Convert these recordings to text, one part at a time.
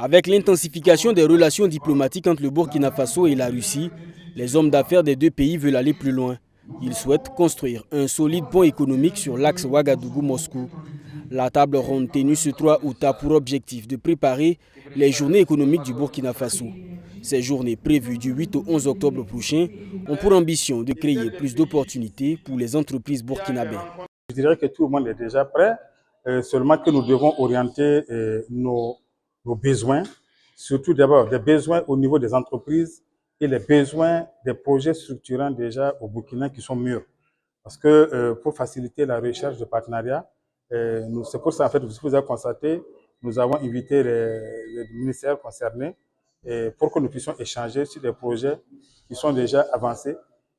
Avec l'intensification des relations diplomatiques entre le Burkina Faso et la Russie, les hommes d'affaires des deux pays veulent aller plus loin. Ils souhaitent construire un solide pont économique sur l'axe Ouagadougou-Moscou. La table ronde tenue ce 3 août a pour objectif de préparer les journées économiques du Burkina Faso. Ces journées prévues du 8 au 11 octobre prochain ont pour ambition de créer plus d'opportunités pour les entreprises burkinabées. Je dirais que tout le monde est déjà prêt, seulement que nous devons orienter nos besoins, surtout d'abord des besoins au niveau des entreprises et les besoins des projets structurants déjà au Burkina qui sont mûrs. Parce que pour faciliter la recherche de partenariats, c'est pour ça en fait, vous avez constaté, nous avons invité les ministères concernés pour que nous puissions échanger sur des projets qui sont déjà avancés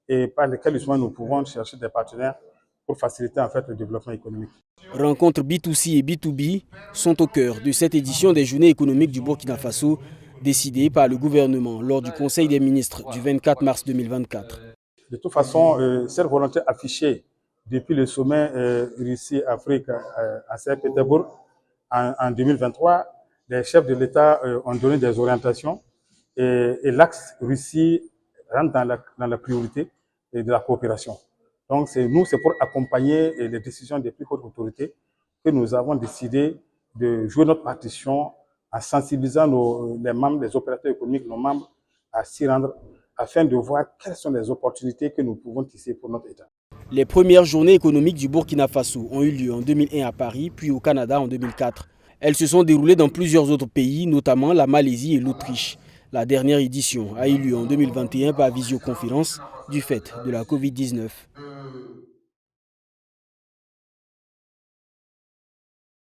et par lesquels justement nous pouvons chercher des partenaires pour faciliter en fait le développement économique. Rencontres B2C et B2B sont au cœur de cette édition des Journées économiques du Burkina Faso, décidée par le gouvernement lors du Conseil des ministres du 24 mars 2024. De toute façon, cette volonté affichée depuis le sommet Russie-Afrique à Saint-Pétersbourg en 2023, les chefs de l'État ont donné des orientations et l'axe Russie rentre dans la priorité de la coopération. Donc c'est pour accompagner les décisions des plus hautes autorités que nous avons décidé de jouer notre partition en sensibilisant les membres, les opérateurs économiques, nos membres, à s'y rendre afin de voir quelles sont les opportunités que nous pouvons tisser pour notre État. Les premières journées économiques du Burkina Faso ont eu lieu en 2001 à Paris, puis au Canada en 2004. Elles se sont déroulées dans plusieurs autres pays, notamment la Malaisie et l'Autriche. La dernière édition a eu lieu en 2021 par visioconférence du fait de la Covid-19.